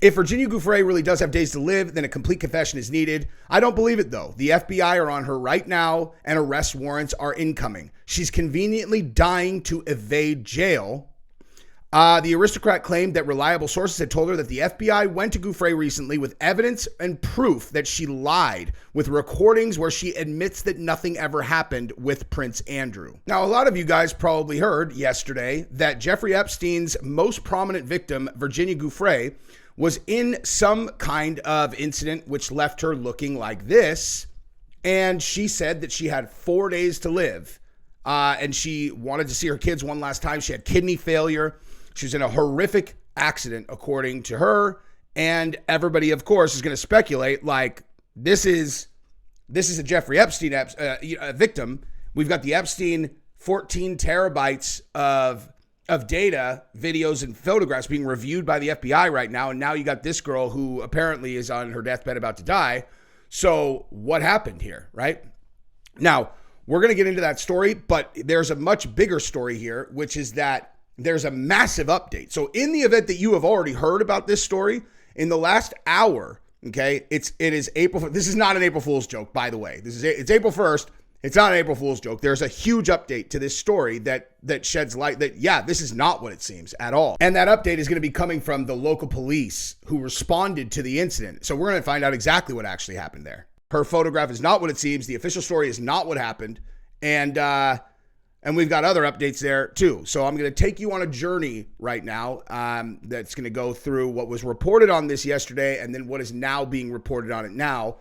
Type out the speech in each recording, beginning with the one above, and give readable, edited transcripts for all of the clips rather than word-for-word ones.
If Virginia Giuffre really does have days to live, then a complete confession is needed. I don't believe it, though. The FBI are on her right now, and arrest warrants are incoming. She's conveniently dying to evade jail. The aristocrat claimed that reliable sources had told her that the FBI went to Giuffre recently with evidence and proof that she lied, with recordings where she admits that nothing ever happened with Prince Andrew. Now, a lot of you guys probably heard yesterday that Jeffrey Epstein's most prominent victim, Virginia Giuffre, was in some kind of incident which left her looking like this. And she said that she had 4 days to live. And she wanted to see her kids one last time. She had kidney failure. She was in a horrific accident, according to her. And everybody, of course, is going to speculate like this is a Jeffrey Epstein victim. We've got the Epstein 14 terabytes of data, videos, and photographs being reviewed by the FBI right now. And now you got this girl who apparently is on her deathbed about to die. So what happened here, right? Now, we're going to get into that story, but there's a much bigger story here, which is that there's a massive update. So in the event that you have already heard about this story, in the last hour, okay, it is April. This is not an April Fool's joke, by the way. It's April 1st. It's not an April Fool's joke. There's a huge update to this story that sheds light that, yeah, this is not what it seems at all. And that update is going to be coming from the local police who responded to the incident. So we're going to find out exactly what actually happened there. Her photograph is not what it seems. The official story is not what happened. And we've got other updates there too. So I'm going to take you on a journey right now that's going to go through what was reported on this yesterday and then what is now being reported on it now.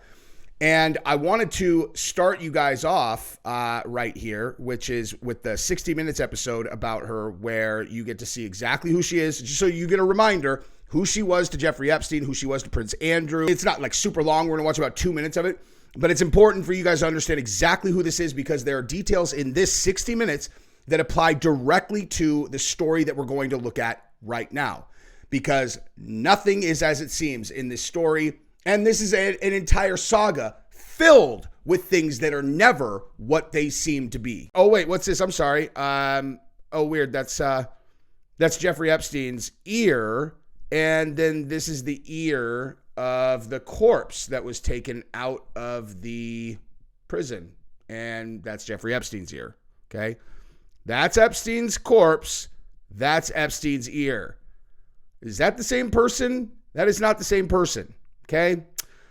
And I wanted to start you guys off right here, which is with the 60 Minutes episode about her, where you get to see exactly who she is, just so you get a reminder who she was to Jeffrey Epstein, who she was to Prince Andrew. It's not like super long. We're going to watch about 2 minutes of it, but it's important for you guys to understand exactly who this is because there are details in this 60 Minutes that apply directly to the story that we're going to look at right now, because nothing is as it seems in this story. And this is an entire saga filled with things that are never what they seem to be. Oh, wait, what's this? I'm sorry. Oh, weird. That's Jeffrey Epstein's ear. And then this is the ear of the corpse that was taken out of the prison. And that's Jeffrey Epstein's ear. Okay. That's Epstein's corpse. That's Epstein's ear. Is that the same person? That is not the same person. Okay,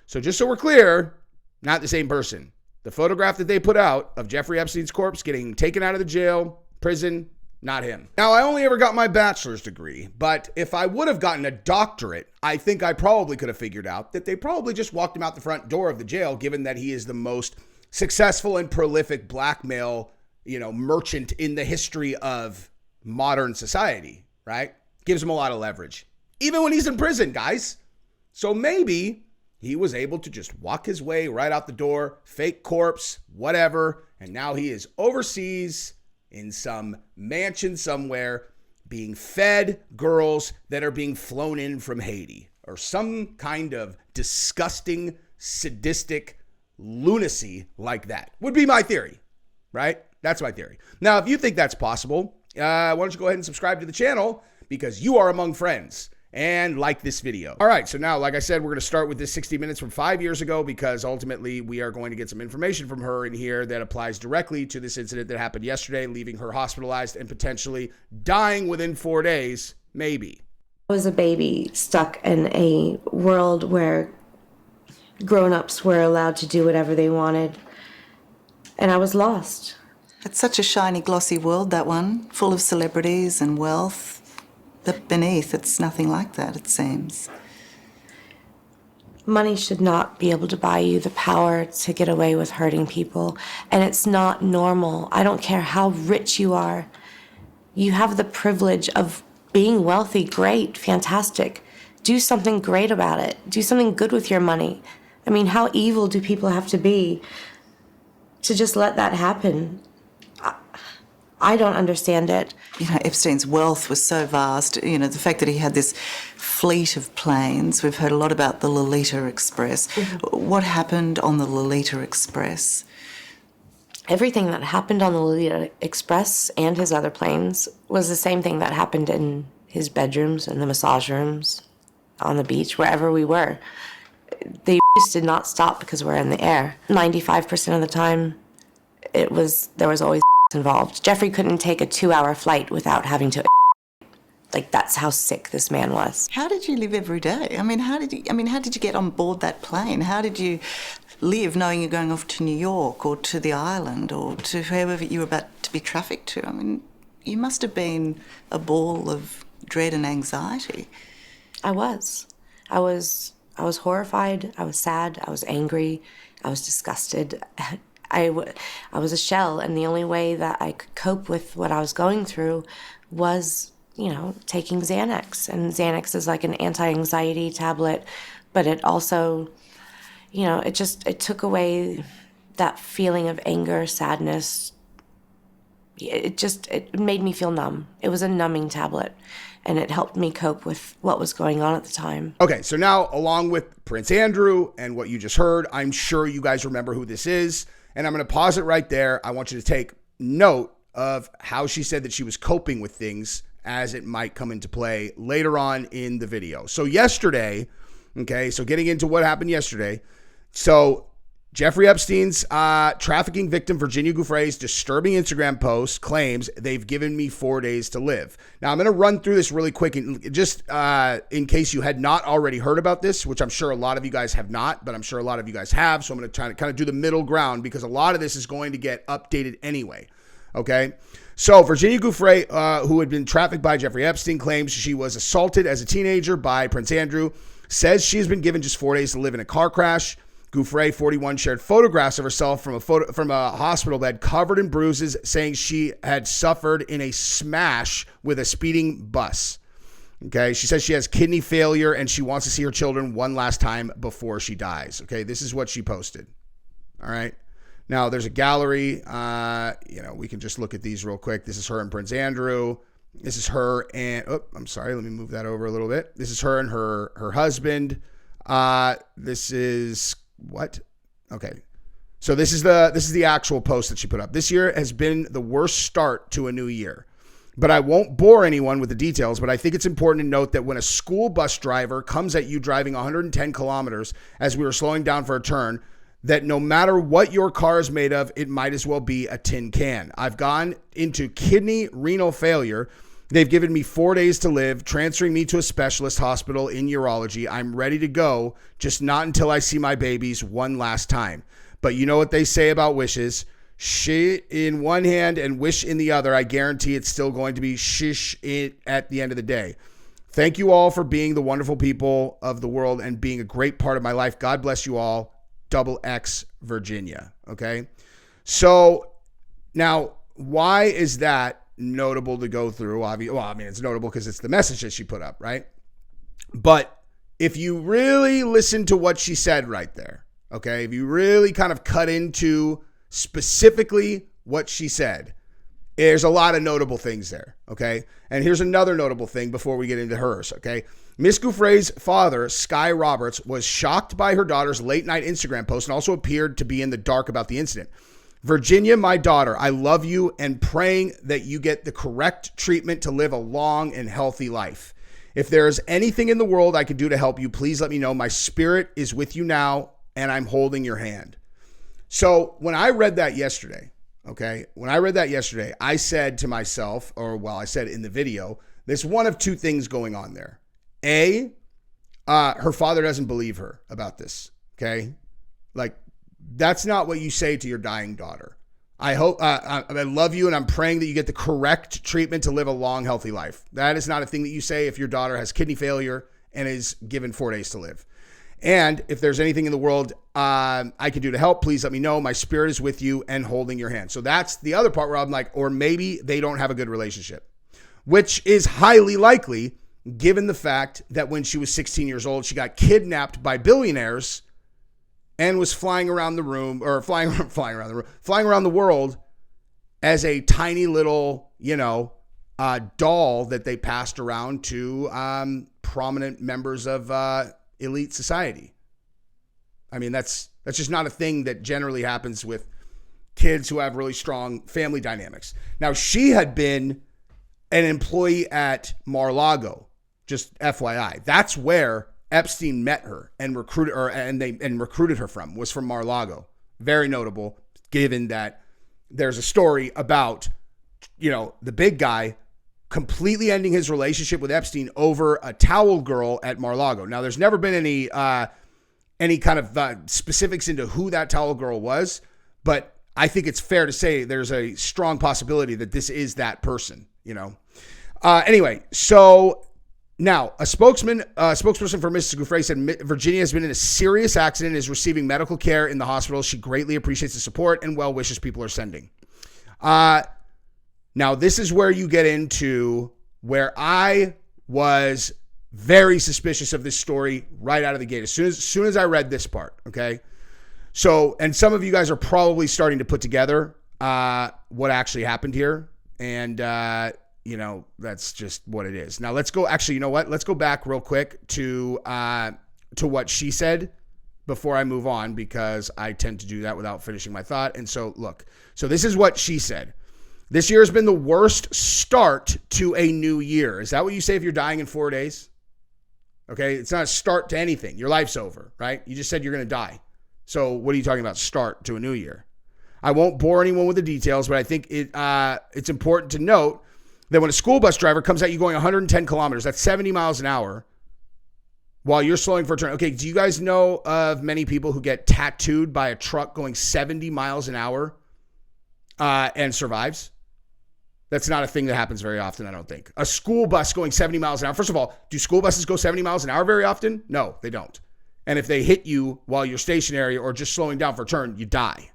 so just so we're clear, not the same person. The photograph that they put out of Jeffrey Epstein's corpse getting taken out of the jail, prison, not him. Now, I only ever got my bachelor's degree, but if I would have gotten a doctorate, I think I probably could have figured out that they probably just walked him out the front door of the jail, given that he is the most successful and prolific blackmail, merchant in the history of modern society, right? Gives him a lot of leverage, even when he's in prison, guys. So maybe he was able to just walk his way right out the door, fake corpse, whatever, and now he is overseas in some mansion somewhere being fed girls that are being flown in from Haiti or some kind of disgusting, sadistic lunacy like that would be my theory, right? That's my theory. Now, if you think that's possible, why don't you go ahead and subscribe to the channel because you are among friends. And like this video. All right, so now, like I said, we're going to start with this 60 Minutes from 5 years ago because ultimately we are going to get some information from her in here that applies directly to this incident that happened yesterday, leaving her hospitalized and potentially dying within 4 days, maybe. I was a baby stuck in a world where grown-ups were allowed to do whatever they wanted, and I was lost. It's such a shiny, glossy world, that one, full of celebrities and wealth. But beneath, it's nothing like that, it seems. Money should not be able to buy you the power to get away with hurting people. And it's not normal. I don't care how rich you are. You have the privilege of being wealthy. Great, fantastic. Do something great about it. Do something good with your money. I mean, how evil do people have to be to just let that happen? I don't understand it. Epstein's wealth was so vast. The fact that he had this fleet of planes. We've heard a lot about the Lolita Express. Mm-hmm. What happened on the Lolita Express? Everything that happened on the Lolita Express and his other planes was the same thing that happened in his bedrooms and the massage rooms on the beach, wherever we were. The did not stop because we're in the air. 95% of the time, there was always involved. Jeffrey couldn't take a 2-hour flight without having to. Like, that's how sick this man was. How did you live every day? How did you get on board that plane? How did you live knowing you're going off to New York or to the island or to wherever you were about to be trafficked to? You must have been a ball of dread and anxiety. I was horrified. I was sad. I was angry. I was disgusted. I was a shell, and the only way that I could cope with what I was going through was, taking Xanax. And Xanax is like an anti-anxiety tablet, but it also, it took away that feeling of anger, sadness. It made me feel numb. It was a numbing tablet, and it helped me cope with what was going on at the time. Okay, so now, along with Prince Andrew and what you just heard, I'm sure you guys remember who this is, and I'm going to pause it right there. I want you to take note of how she said that she was coping with things as it might come into play later on in the video. So yesterday, okay, so getting into what happened yesterday, so Jeffrey Epstein's trafficking victim, Virginia Giuffre's disturbing Instagram post claims they've given me 4 days to live. Now, I'm going to run through this really quick, and just in case you had not already heard about this, which I'm sure a lot of you guys have not, but I'm sure a lot of you guys have. So I'm going to try to kind of do the middle ground because a lot of this is going to get updated anyway. Okay. So Virginia Giuffre, who had been trafficked by Jeffrey Epstein, claims she was assaulted as a teenager by Prince Andrew, says she has been given just 4 days to live in a car crash. Giuffre, 41, shared photographs of herself from a hospital bed covered in bruises, saying she had suffered in a smash with a speeding bus. Okay, she says she has kidney failure and she wants to see her children one last time before she dies. Okay, this is what she posted. All right. Now, there's a gallery. We can just look at these real quick. This is her and Prince Andrew. This is her and, I'm sorry, let me move that over a little bit. This is her and her husband. This is what? Okay. So this is the actual post that she put up. This year has been the worst start to a new year. But I won't bore anyone with the details, but I think it's important to note that when a school bus driver comes at you driving 110 kilometers as we were slowing down for a turn, that no matter what your car is made of, it might as well be a tin can. I've gone into kidney renal failure. They've given me 4 days to live, transferring me to a specialist hospital in urology. I'm ready to go, just not until I see my babies one last time. But you know what they say about wishes. Shit in one hand and wish in the other. I guarantee it's still going to be shish it at the end of the day. Thank you all for being the wonderful people of the world and being a great part of my life. God bless you all. XX Virginia. Okay. So now, why is that notable to go through? It's notable because it's the message that she put up, right? But if you really listen to what she said right there, okay, if you really kind of cut into specifically what she said, there's a lot of notable things there, okay? And here's another notable thing before we get into hers, okay? Miss Giuffre's father, Sky Roberts, was shocked by her daughter's late-night Instagram post and also appeared to be in the dark about the incident. Virginia, my daughter, I love you and praying that you get the correct treatment to live a long and healthy life. If there is anything in the world I could do to help you, please let me know. My spirit is with you now, and I'm holding your hand. So when I read that yesterday, I said to myself, I said in the video, there's one of two things going on there. A, her father doesn't believe her about this, okay? Like, that's not what you say to your dying daughter. I hope, I love you and I'm praying that you get the correct treatment to live a long, healthy life. That is not a thing that you say if your daughter has kidney failure and is given 4 days to live. And if there's anything in the world I can do to help, please let me know. My spirit is with you and holding your hand. So that's the other part where I'm like, or maybe they don't have a good relationship, which is highly likely given the fact that when she was 16 years old, she got kidnapped by billionaires and was flying around the world as a tiny little, doll that they passed around to prominent members of elite society. I mean, that's just not a thing that generally happens with kids who have really strong family dynamics. Now, she had been an employee at Mar-a-Lago, just FYI. That's where Epstein met her and recruited her, and recruited her from was from Mar-a-Lago. Very notable, given that there's a story about, the big guy completely ending his relationship with Epstein over a towel girl at Mar-a-Lago. Now, there's never been any kind of specifics into who that towel girl was, but I think it's fair to say there's a strong possibility that this is that person, Anyway, so now a spokesperson for Mrs. Giuffre said Virginia has been in a serious accident and is receiving medical care in the hospital. She greatly appreciates the support and well wishes people are sending. Now, this is where you get into where I was very suspicious of this story right out of the gate. As soon as I read this part, okay? So, and some of you guys are probably starting to put together what actually happened here. And, that's just what it is. Now, let's go. Actually, you know what? Let's go back real quick to what she said before I move on, because I tend to do that without finishing my thought. And so, look. So this is what she said. This year has been the worst start to a new year. Is that what you say if you're dying in 4 days? Okay, it's not a start to anything. Your life's over, right? You just said you're going to die. So what are you talking about, start to a new year? I won't bore anyone with the details, but I think it's important to note that when a school bus driver comes at you going 110 kilometers, that's 70 miles an hour, while you're slowing for a turn. Okay, do you guys know of many people who get tattooed by a truck going 70 miles an hour and survives? That's not a thing that happens very often, I don't think. A school bus going 70 miles an hour. First of all, do school buses go 70 miles an hour very often? No, they don't. And if they hit you while you're stationary or just slowing down for a turn, you die,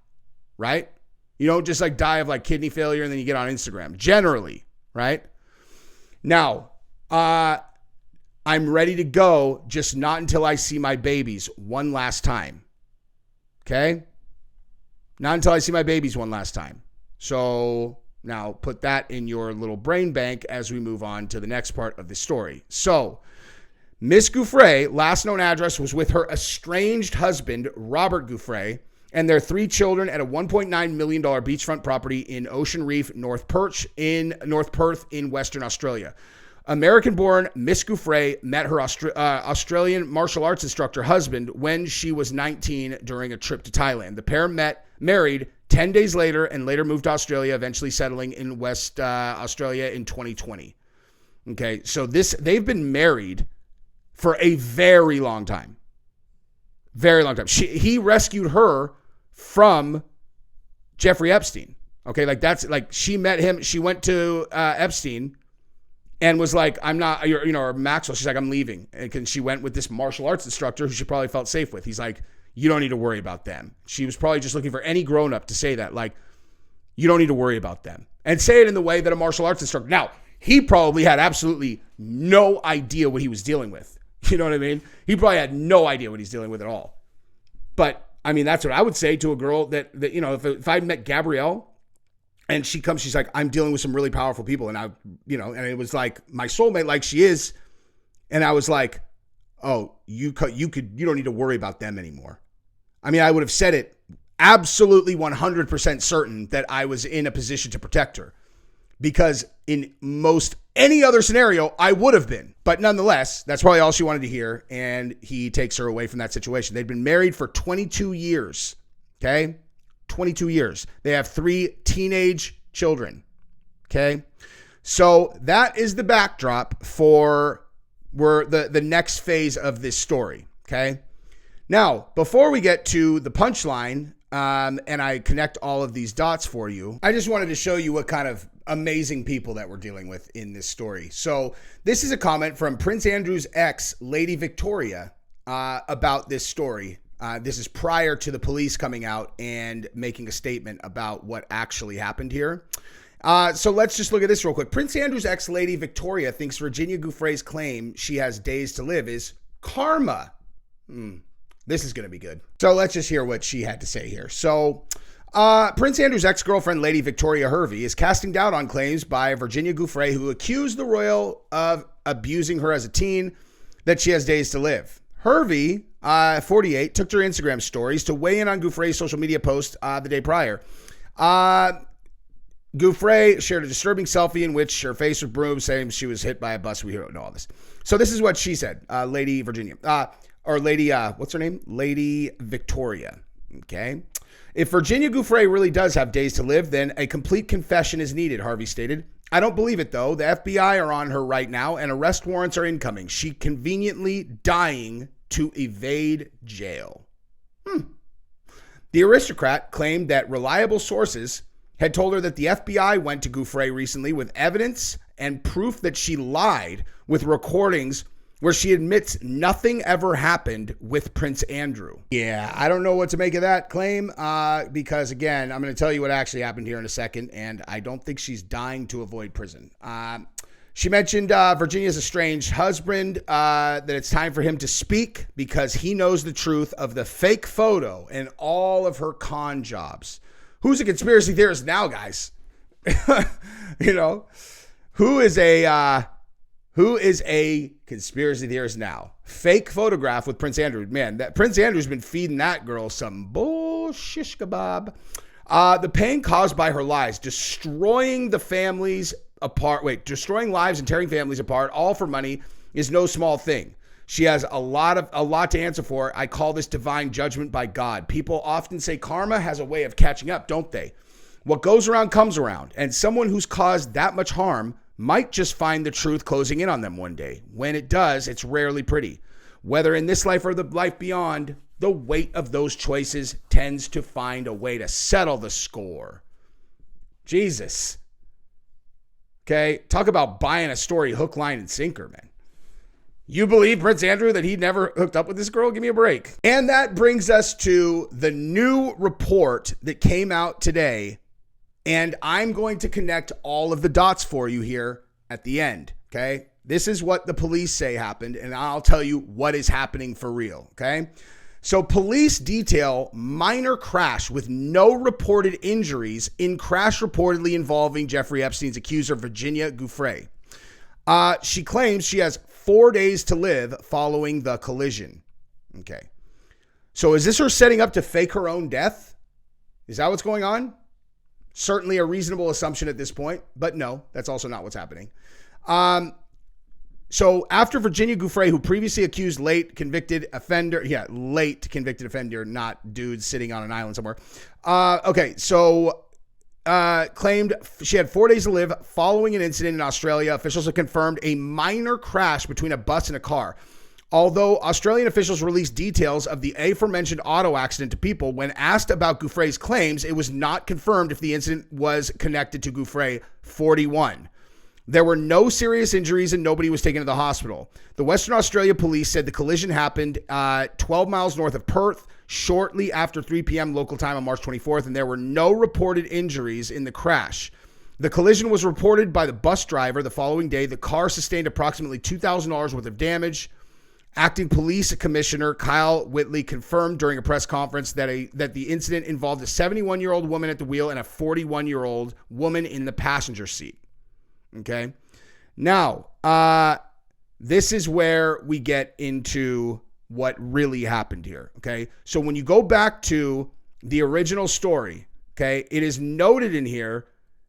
right? You don't just die of kidney failure and then you get on Instagram. Generally, right? Now, I'm ready to go, just not until I see my babies one last time. Okay? Not until I see my babies one last time. So now put that in your little brain bank as we move on to the next part of the story. So Miss Giuffre, last known address, was with her estranged husband, Robert Giuffre, and their 3 children at a $1.9 million beachfront property in Ocean Reef, North Perth in Western Australia. American-born Miss Giuffre met her Australian martial arts instructor husband when she was 19 during a trip to Thailand. The pair married 10 days later and later moved to Australia, eventually settling in West Australia in 2020. Okay, so they've been married for a very long time. Very long time. He rescued her from Jeffrey Epstein. Okay, she met him. She went to Epstein and was like, I'm not, or Maxwell. She's like, I'm leaving. And she went with this martial arts instructor who she probably felt safe with. He's like, you don't need to worry about them. She was probably just looking for any grown-up to say that, you don't need to worry about them. And say it in the way that a martial arts instructor. Now, he probably had absolutely no idea what he was dealing with. You know what I mean? He probably had no idea what he's dealing with at all. But, that's what I would say to a girl that if I met Gabrielle and she comes, she's like, I'm dealing with some really powerful people. And and it was like my soulmate, like she is. And I was like, oh, you don't need to worry about them anymore. I would have said it absolutely 100% certain that I was in a position to protect her, because in most any other scenario, I would have been. But nonetheless, that's probably all she wanted to hear. And he takes her away from that situation. They'd been married for 22 years. Okay. 22 years. They have 3 teenage children. Okay. So that is the backdrop for the next phase of this story. Okay. Now, before we get to the punchline, and I connect all of these dots for you, I just wanted to show you what kind of amazing people that we're dealing with in this story. So this is a comment from Prince Andrew's ex, Lady Victoria, about this story. This is prior to the police coming out and making a statement about what actually happened here. So let's just look at this real quick. Prince Andrew's ex, Lady Victoria, thinks Virginia Giuffre's claim she has days to live is karma. This is going to be good. So let's just hear what she had to say here. So Prince Andrew's ex-girlfriend, Lady Victoria Hervey, is casting doubt on claims by Virginia Giuffre, who accused the royal of abusing her as a teen, that she has days to live. Hervey, 48, took to her Instagram stories to weigh in on Giuffre's social media post the day prior. Giuffre shared a disturbing selfie in which her face was bruised, saying she was hit by a bus. We don't know all this. So this is what she said, Lady Virginia, or Lady, what's her name? Lady Victoria. Okay. If Virginia Giuffre really does have days to live, then a complete confession is needed, Harvey stated. I don't believe it, though. The FBI are on her right now, and arrest warrants are incoming. She conveniently dying to evade jail. The aristocrat claimed that reliable sources had told her that the FBI went to Giuffre recently with evidence and proof that she lied with recordings where she admits nothing ever happened with Prince Andrew. Yeah, I don't know what to make of that claim because, again, I'm going to tell you what actually happened here in a second, and I don't think she's dying to avoid prison. She mentioned Virginia's estranged husband, that it's time for him to speak because he knows the truth of the fake photo and all of her con jobs. Who's a conspiracy theorist now, guys? You know, who is a conspiracy theorist now? Fake photograph with Prince Andrew. Man, that Prince Andrew's been feeding that girl some bullshish kebab. The pain caused by her lies, destroying lives and tearing families apart, all for money, is no small thing. She has a lot to answer for. I call this divine judgment by God. People often say karma has a way of catching up, don't they? What goes around comes around, and someone who's caused that much harm might just find the truth closing in on them one day. When it does, it's rarely pretty. Whether in this life or the life beyond, the weight of those choices tends to find a way to settle the score. Jesus. Okay, talk about buying a story hook, line, and sinker, man. You believe Prince Andrew that he never hooked up with this girl? Give me a break. And that brings us to the new report that came out today. And I'm going to connect all of the dots for you here at the end, okay? This is what the police say happened, and I'll tell you what is happening for real, okay? So police detail minor crash with no reported injuries in crash reportedly involving Jeffrey Epstein's accuser, Virginia Giuffre. She claims she has 4 days to live following the collision. Okay. So is this her setting up to fake her own death? Is that what's going on? Certainly a reasonable assumption at this point, but no, that's also not what's happening. So after Virginia Giuffre, who previously accused late convicted offender, not dudes sitting on an island somewhere. Claimed she had 4 days to live following an incident in Australia. Officials have confirmed a minor crash between a bus and a car. Although Australian officials released details of the aforementioned auto accident to People, when asked about Giuffre's claims, it was not confirmed if the incident was connected to Giuffre, 41. There were no serious injuries and nobody was taken to the hospital. The Western Australia police said the collision happened 12 miles north of Perth shortly after 3 p.m. local time on March 24th, and there were no reported injuries in the crash. The collision was reported by the bus driver the following day. The car sustained approximately $2,000 worth of damage. Acting Police Commissioner Kyle Whitley confirmed during a press conference that the incident involved a 71-year-old woman at the wheel and a 41-year-old woman in the passenger seat. Okay. Now, this is where we get into what really happened here. Okay. So when you go back to the original story, okay, it is noted in here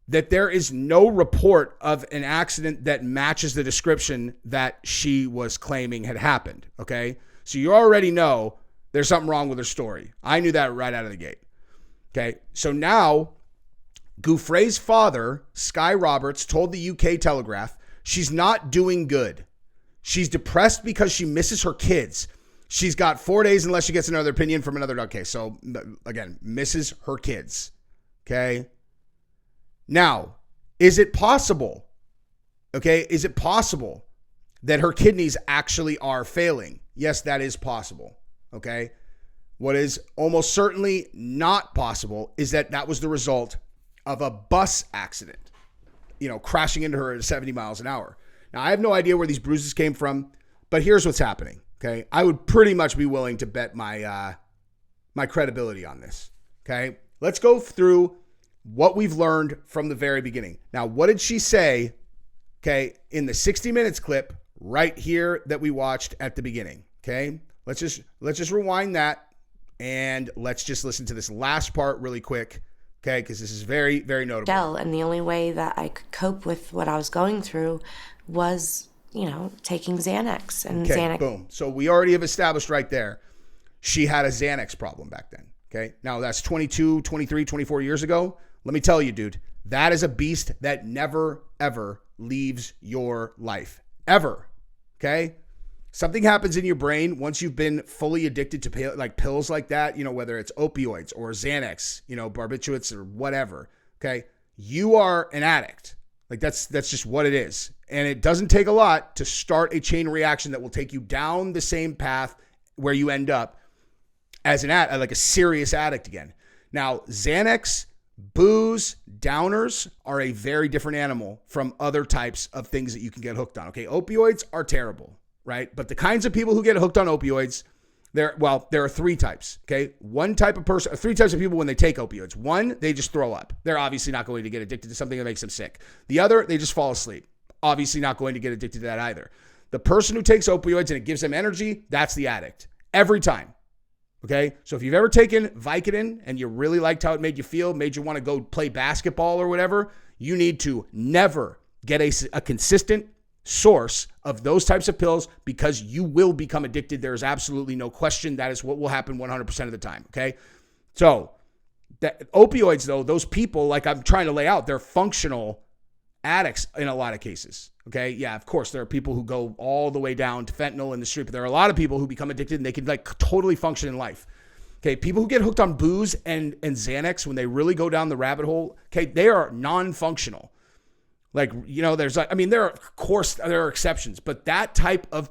that there is no report of an accident that matches the description that she was claiming had happened. Okay. So you already know there's something wrong with her story. I knew that right out of the gate. Okay. So now Giuffre's father, Sky Roberts, told the UK Telegraph she's not doing good. She's depressed because she misses her kids. She's got 4 days unless she gets another opinion from another. Okay, so again, misses her kids. Okay. Now, is it possible? Okay, is it possible that her kidneys actually are failing? Yes, that is possible. Okay. What is almost certainly not possible is that was the result of a bus accident, crashing into her at 70 miles an hour. Now, I have no idea where these bruises came from, but here's what's happening, okay? I would pretty much be willing to bet my credibility on this, okay? Let's go through what we've learned from the very beginning. Now, what did she say, okay, in the 60 Minutes clip right here that we watched at the beginning, okay? Let's just rewind that, and let's just listen to this last part really quick. Okay, because this is very, very notable. And the only way that I could cope with what I was going through was taking Xanax and Okay, Xanax. boom. So we already have established right there, she had a Xanax problem back then. Okay. Now that's 22, 23, 24 years ago. Let me tell you, dude, that is a beast that never, ever leaves your life. Ever. Okay. Something happens in your brain once you've been fully addicted to like pills like that, whether it's opioids or Xanax, barbiturates or whatever. Okay. You are an addict. Like that's just what it is. And it doesn't take a lot to start a chain reaction that will take you down the same path where you end up as like a serious addict again. Now, Xanax, booze, downers are a very different animal from other types of things that you can get hooked on. Okay, opioids are terrible, right? But the kinds of people who get hooked on opioids, there are three types. Okay, three types of people when they take opioids. One, they just throw up. They're obviously not going to get addicted to something that makes them sick. The other, they just fall asleep. Obviously not going to get addicted to that either. The person who takes opioids and it gives them energy, that's the addict. Every time. Okay, so if you've ever taken Vicodin and you really liked how it made you feel, made you want to go play basketball or whatever, you need to never get a consistent source of those types of pills because you will become addicted. There is absolutely no question. That is what will happen 100% of the time. Okay, so opioids, though, those people, like I'm trying to lay out, they're functional addicts in a lot of cases. Okay. Yeah, of course, there are people who go all the way down to fentanyl in the street, but there are a lot of people who become addicted and they can like totally function in life. Okay. People who get hooked on booze and Xanax, when they really go down the rabbit hole, okay, they are non-functional. Like, there are exceptions, but that type of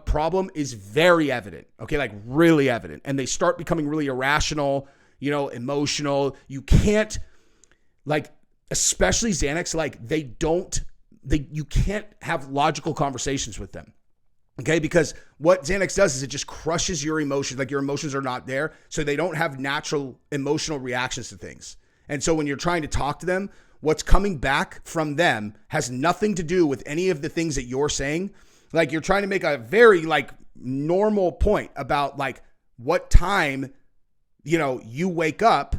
problem is very evident. Okay. Like really evident. And they start becoming really irrational, emotional. You can't especially Xanax, you can't have logical conversations with them. Okay. Because what Xanax does is it just crushes your emotions. Like your emotions are not there. So they don't have natural emotional reactions to things. And so when you're trying to talk to them, what's coming back from them has nothing to do with any of the things that you're saying. Like you're trying to make a very normal point about what time, you wake up.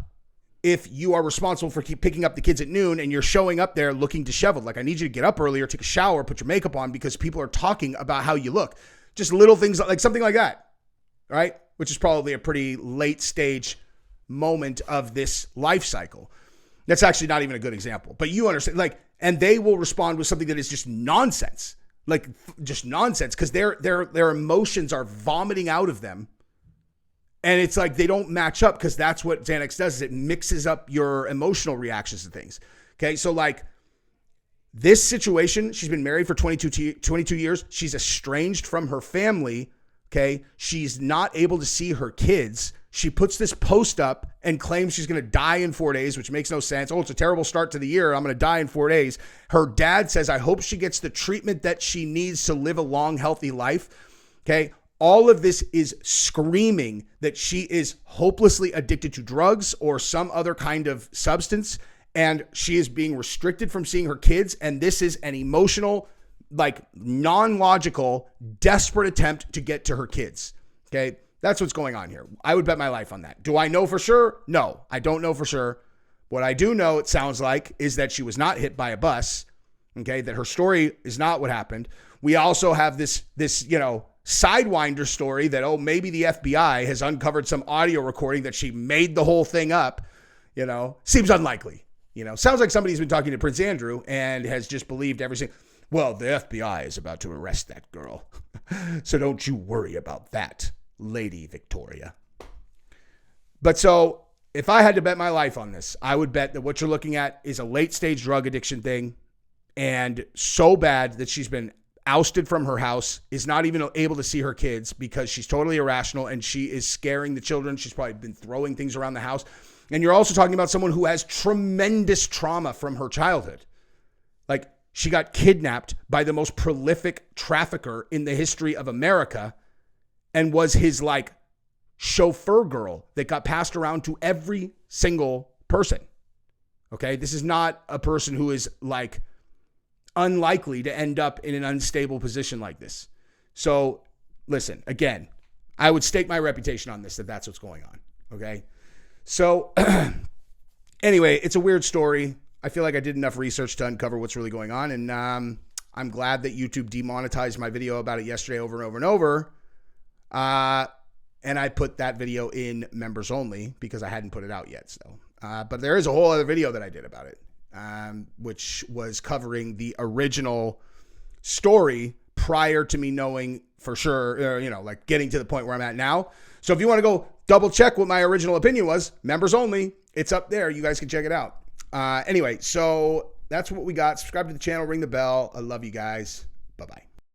If you are responsible for picking up the kids at noon and you're showing up there looking disheveled, like I need you to get up earlier, take a shower, put your makeup on because people are talking about how you look. Just little things like something like that, right? Which is probably a pretty late stage moment of this life cycle. That's actually not even a good example, but you understand, and they will respond with something that is just nonsense, because their emotions are vomiting out of them. And it's like they don't match up because that's what Xanax does is it mixes up your emotional reactions to things. Okay, so this situation, she's been married for 22 years. She's estranged from her family. Okay, she's not able to see her kids. She puts this post up and claims she's going to die in 4 days, which makes no sense. Oh, it's a terrible start to the year. I'm going to die in 4 days. Her dad says, I hope she gets the treatment that she needs to live a long, healthy life. Okay. All of this is screaming that she is hopelessly addicted to drugs or some other kind of substance, and she is being restricted from seeing her kids. And this is an emotional, non-logical, desperate attempt to get to her kids. Okay, that's what's going on here. I would bet my life on that. Do I know for sure? No, I don't know for sure. What I do know, it sounds like, is that she was not hit by a bus. Okay, that her story is not what happened. We also have this Sidewinder story that, maybe the FBI has uncovered some audio recording that she made the whole thing up, seems unlikely, sounds like somebody's been talking to Prince Andrew and has just believed everything. Well, the FBI is about to arrest that girl. So don't you worry about that, Lady Victoria. But so if I had to bet my life on this, I would bet that what you're looking at is a late stage drug addiction thing and so bad that she's been ousted from her house, is not even able to see her kids because she's totally irrational and she is scaring the children. She's probably been throwing things around the house. And you're also talking about someone who has tremendous trauma from her childhood. She got kidnapped by the most prolific trafficker in the history of America and was his chauffeur girl that got passed around to every single person. Okay. This is not a person who is unlikely to end up in an unstable position like this. So listen, again, I would stake my reputation on this, that's what's going on. Okay. So anyway, it's a weird story. I feel like I did enough research to uncover what's really going on. And I'm glad that YouTube demonetized my video about it yesterday over and over and over. And I put that video in members only because I hadn't put it out yet. So, but there is a whole other video that I did about it, which was covering the original story prior to me knowing for sure, like getting to the point where I'm at now. So if you want to go double check what my original opinion was, members only, it's up there. You guys can check it out. Anyway, so that's what we got. Subscribe to the channel, ring the bell. I love you guys. Bye-bye.